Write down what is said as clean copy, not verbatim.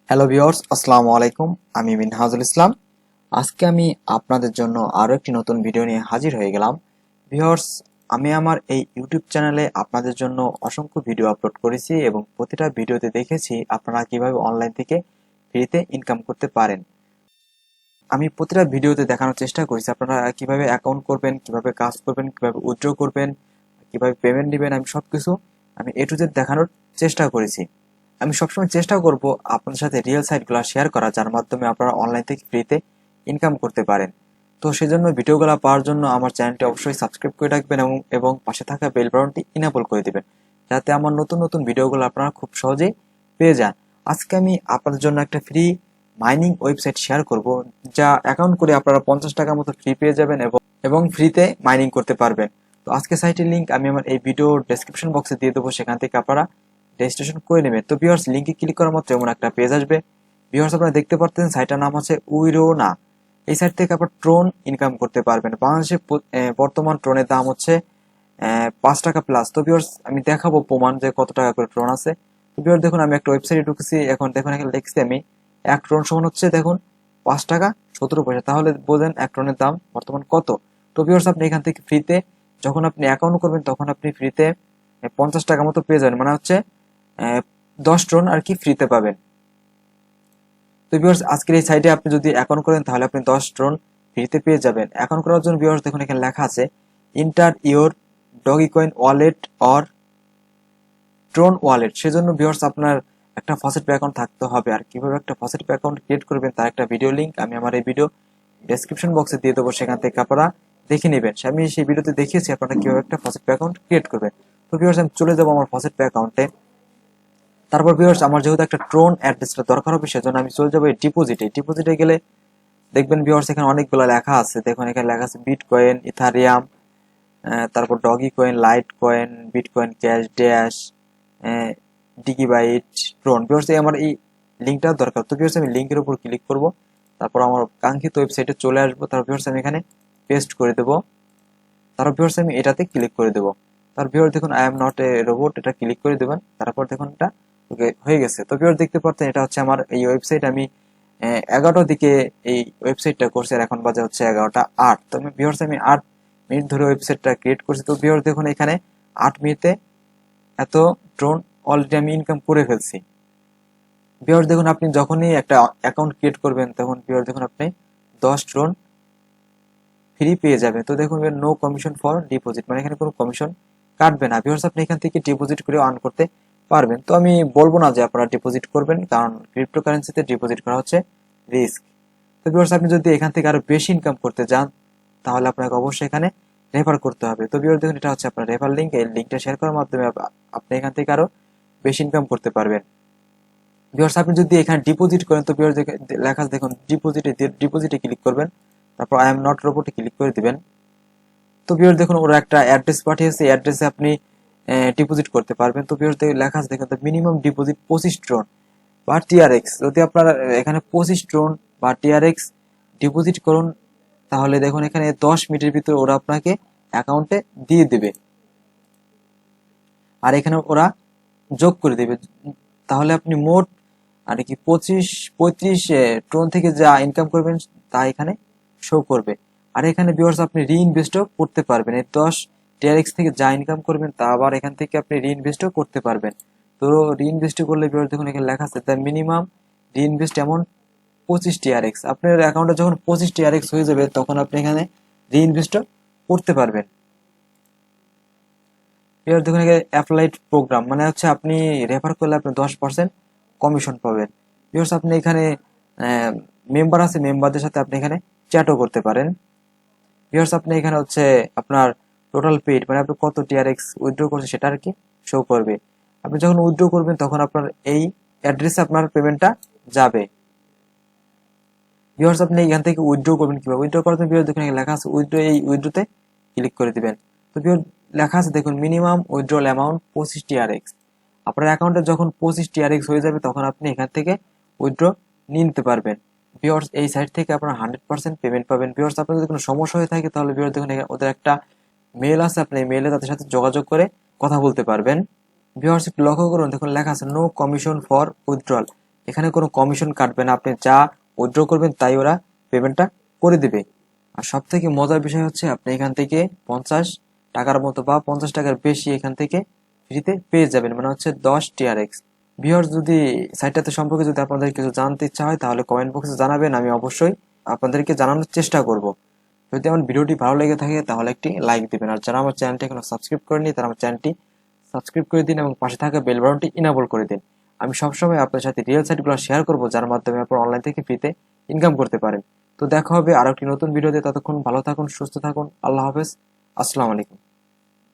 Hello viewers, আসসালামু আলাইকুম। আমি মিনহাজুল ইসলাম। আজকে আমি আপনাদের জন্য আরো একটি নতুন ভিডিও নিয়ে হাজির হয়ে গেলাম। ভিউয়ার্স, আমি আমার এই ইউটিউব চ্যানেলে আপনাদের জন্য অসংখ্য ভিডিও আপলোড করেছি এবং প্রতিটা ভিডিওতে দেখেছি আপনারা কিভাবে অনলাইন থেকে ফ্রিতে ইনকাম করতে পারেন। আমি প্রতিটা ভিডিওতে দেখানোর চেষ্টা করেছি আপনারা কিভাবে অ্যাকাউন্ট করবেন, কিভাবে কাজ করবেন, কিভাবে উইথড্র করবেন, কিভাবে পেমেন্ট দিবেন। আমি এ টু জেড দেখানোর চেষ্টা করেছি। আমি সবসময় চেষ্টা করব আপনাদের সাথে রিয়েল সাইটগুলো শেয়ার করা, যার মাধ্যমে আপনারা অনলাইন থেকে ফ্রিতে ইনকাম করতে পারেন। তো সেজন্য ভিডিওগুলো পাওয়ার জন্য আমার চ্যানেলটি অবশ্যই সাবস্ক্রাইব করে রাখবেন এবং পাশে থাকা বেল বাটনটি ইনেবল করে দিবেন, যাতে আমার নতুন নতুন ভিডিওগুলো আপনারা খুব সহজেই পেয়ে যান। আজকে আমি আপনাদের জন্য একটা ফ্রি মাইনিং ওয়েবসাইট শেয়ার করব, যা অ্যাকাউন্ট করে আপনারা 50 টাকার মতো ফ্রি পেয়ে যাবেন এবং ফ্রিতে মাইনিং করতে পারবেন। তো আজকে সাইটের লিংক আমি আমার এই ভিডিও ডেসক্রিপশন বক্সে দিয়ে দেবো, সেখান থেকে আপনারা রেজিস্ট্রেশন করে নেবেন। তো ভিউয়ার্স, লিংকে ক্লিক করার মাত্র এমন একটা পেজ আসবে। ভিউয়ার্স, আপনারা দেখতে পাচ্ছেন সাইটটার নাম হচ্ছে উইরোনা। এই সাইট থেকে আপনার ট্রোন ইনকাম করতে পারবেন। বাংলাদেশে বর্তমান ট্রোনের দাম হচ্ছে 5 টাকা প্লাস। তো ভিউয়ার্স, আমি দেখাবো প্রমাণ যে কত টাকা করে ট্রোন আছে। তো ভিউয়ার্স, দেখুন আমি একটা ওয়েবসাইটে ঢুকেছি। এখন দেখুন এখানে লিখছি আমি এক ট্রোন সমান হচ্ছে দেখুন 5 টাকা 17 পয়সা। তাহলে বোঝেন এক ট্রোনের দাম বর্তমান কত। তো ভিউয়ার্স, আপনি এখান থেকে ফ্রিতে যখন আপনি অ্যাকাউন্ট করবেন তখন আপনি ফ্রিতে 50 টাকা মতো পেয়ে যাবেন, মানে হচ্ছে 10 ট্রোন আর কি ফ্রিতে পাবেন। তো ভিউয়ার্স, আজকের এই সাইটে আপনি যদি অ্যাকাউন্ট করেন তাহলে আপনি 10 ট্রোন ফ্রিতে পেয়ে যাবেন। অ্যাকাউন্ট করার জন্য ভিউয়ার্স দেখুন এখানে লেখা আছে inter your doggy coin wallet or Tron wallet. সেজন্য ভিউয়ার্স আপনার একটা ফসেট পে অ্যাকাউন্ট থাকতে হবে। আর কিভাবে একটা ফসেট পে অ্যাকাউন্ট ক্রিয়েট করবেন তার একটা ভিডিও লিংক আমি আমার এই ভিডিও ডেসক্রিপশন বক্সে দিয়ে দেবো, সেখান থেকে আপনারা দেখে নেবেন। আমি সেই ভিডিওতে দেখিয়েছি আপনারা কিভাবে একটা ফসেট পে অ্যাকাউন্ট ক্রিয়েট করবেন। তো ভিউয়ার্স, আমি চলে যাবো আমার ফসেট পে অ্যাকাউন্টে। তারপর ভিউয়ার্স, আমার যেহেতু একটা ট্রোন অ্যাড্রেসটা দরকার হবে, সেজন্য আমি চলে যাবো এই ডিপোজিটে। ডিপোজিটে গেলে দেখবেন ভিউয়ার্স এখানে অনেকগুলো লেখা আছে। দেখুন এখানে লেখা আছে বিটকয়েন, ইথারিয়াম, তারপর Dogecoin, Litecoin, Bitcoin cash, Dash, DigiByte, Tron. Viewers, আমার এই লিঙ্কটা দরকার। তো ভিউয়ার্স, আমি লিঙ্কের উপর ক্লিক করব, তারপর আমার কাঙ্ক্ষিত ওয়েবসাইটে চলে আসবো। তারপর ভিউয়ার্স আমি এখানে পেস্ট করে দেবো। তারপর ভিউয়ার্স আমি এটাতে ক্লিক করে দেবো। তারপর ভিউয়ার্স দেখুন I am not a robot, এটা ক্লিক করে দেবেন। তারপর দেখুন এটা হয়ে গেছে। তো ভিউয়ার্স দেখতে পাচ্ছেন এটা হচ্ছে আমার এই ওয়েবসাইট। আমি 11টার দিকে এই ওয়েবসাইটটা করছি, আর এখন বাজে হচ্ছে 11টা 8। তো আমি ভিউয়ার্স আমি 8 মিনিট ধরে ওয়েবসাইটটা ক্রিয়েট করছি। তো ভিউয়ার্স দেখুন এখানে 8 মিনিটে এত ড্রোন অলরেডি আমি ইনকাম করে ফেলছি। ভিউয়ার্স দেখুন আপনি যখনই একটা অ্যাকাউন্ট ক্রিয়েট করবেন তখন ভিউয়ার্স দেখুন আপনি 10 ড্রোন ফ্রি পেয়ে যাবেন। তো দেখুন নো কমিশন ফর ডিপোজিট, মানে এখানে কোনো কমিশন কাটবে না। ভিউয়ার্স, আপনি এখান থেকে ডিপোজিট করে আর্ন করতে পারবেন। তো আমি বলবো না যে আপনারা ডিপোজিট করবেন, কারণ ক্রিপ্টোকারেন্সিতে ডিপোজিট করা হচ্ছে রিস্ক। তো ভিউয়ার্স, আপনি যদি এখান থেকে আরো বেশি ইনকাম করতে চান তাহলে আপনাকে অবশ্যই এখানে রেফার করতে হবে। তো ভিউয়ার্স দেখুন এটা হচ্ছে আপনার রেফার লিংক। এই লিংকটা শেয়ার করার মাধ্যমে আপনি এখান থেকে আরো বেশি ইনকাম করতে পারবেন। ভিউয়ার্স, আপনি যদি এখানে ডিপোজিট করেন তো ভিউয়ার্স লেখা আছে দেখুন ডিপোজিটে ক্লিক করবেন। তারপর আই এম নট রোবটে ক্লিক করে দিবেন। তো ভিউয়ার্স দেখুন ওরা একটা অ্যাড্রেস পাঠিয়েছে, এই অ্যাড্রেসে আপনি ডিপোজিট করতে পারবেন। তো ভিউয়ার্স লেখা আছে দেখুন মিনিমাম ডিপোজিট 25 ট্রোন বা টিআরএক্স। যদি আপনারা এখানে 25 ট্রোন বা টিআরএক্স ডিপোজিট করুন তাহলে দেখুন এখানে 10 মিনিটের ভিতরে ওরা আপনাকে অ্যাকাউন্টে দিয়ে দেবে, আর এখানে ওরা যোগ করে দেবে। তাহলে আপনি মোট আর কি 35 ট্রোন থেকে যা ইনকাম করবেন তা এখানে শো করবে। আর এখানে ভিউয়ার্স আপনি রিইনভেস্টও করতে পারবেন। এই 10 টিআরএক্স থেকে যা ইনকাম করবেন তা আবার এখান থেকে আপনি রিইনভেস্টও করতে পারবেন। তো রিইনভেস্ট করলে ভিউয়ার্স দেখুন এখানে লেখা আছে the minimum reinvest amount 25 TRX. আপনার অ্যাকাউন্টে যখন 25 টিআরএক্স হয়ে যাবে তখন আপনি এখানে রিইনভেস্টও করতে পারবেন। এবার দেখুন এখানে অ্যাপ্লাইড প্রোগ্রাম, মানে হচ্ছে আপনি রেফার করলে আপনি 10% কমিশন পাবেন। ভিউয়ার্স, আপনি এখানে মেম্বার আছে, মেম্বারদের সাথে আপনি এখানে চ্যাটও করতে পারেন। ভিউয়ার্স, আপনি এখানে হচ্ছে আপনার টোটাল পেড, মানে আপনি কত টিআরএক্স উইথড্র করছেন সেটা আর কি শো করবে। আপনি যখন উইথড্র করবেন তখন আপনার এই অ্যাড্রেসে আপনার পেমেন্টটা যাবে। ভিউয়ার্স, আপনি এখান থেকে উইথড্র করবেন কিভাবে? উইথড্র করার জন্য ভিউয়ার্স দেখুন এখানে লেখা আছে উইথড্র, এই উইথড্রতে ক্লিক করে দিবেন। তো ভিউয়ার্স লেখা আছে দেখুন মিনিমাম উইথড্রল অ্যামাউন্ট 25 টিআরএক্স। আপনার অ্যাকাউন্টে যখন 25 টিআরএক্স হয়ে যাবে তখন আপনি এখান থেকে উইথড্র নিয়ে নিতে পারবেন। ভিউয়ার্স, এই সাইট থেকে আপনার 100% পেমেন্ট পাবেন। ভিউয়ার্স, আপনার যদি কোনো সমস্যা হয়ে থাকে তাহলে ভিউয়ার্স দেখুন ওদের একটা মেল আছে, আপনি মেলে তাদের সাথে যোগাযোগ করে কথা বলতে পারবেন। ভিউয়ার্স একটু লক্ষ্য করুন দেখুন লেখা আছে নো কমিশন ফর উইথড্রল। এখানে কোনো কমিশন কাটবে না, আপনি যা উইথড্র করবেন তাই ওরা পেমেন্টটা করে দিবে। আর সব থেকে মজার বিষয় হচ্ছে আপনি এখান থেকে 50 টাকার মতো বা 50 টাকার বেশি এখান থেকে ফ্রিতে পেয়ে যাবেন, মানে হচ্ছে 10 TRX। ভিউয়ার্স, যদি সাইটটাতে সম্পর্কে যদি আপনাদের কিছু জানতে ইচ্ছা হয় তাহলে কমেন্ট বক্সে জানাবেন, আমি অবশ্যই আপনাদেরকে জানানোর চেষ্টা করব। যদি আমার ভিডিওটি ভালো লেগে থাকে তাহলে একটি লাইক দিবেন, আর যারা আমার চ্যানেলটি এখনো সাবস্ক্রাইব করেনি তারা আমার চ্যানেলটি সাবস্ক্রাইব করে দিন এবং পাশে থাকা বেল বাটনটি ইনেবল করে দিন। আমি সবসময় আপনার সাথে রিয়েল সাইটগুলো শেয়ার করব, যার মাধ্যমে আপনারা অনলাইন থেকে ফ্রিতে ইনকাম করতে পারেন। তো দেখা হবে আরো একটি নতুন ভিডিওতে, ততক্ষণ ভালো থাকুন, সুস্থ থাকুন, আল্লাহ হাফেজ, আসসালামু আলাইকুম।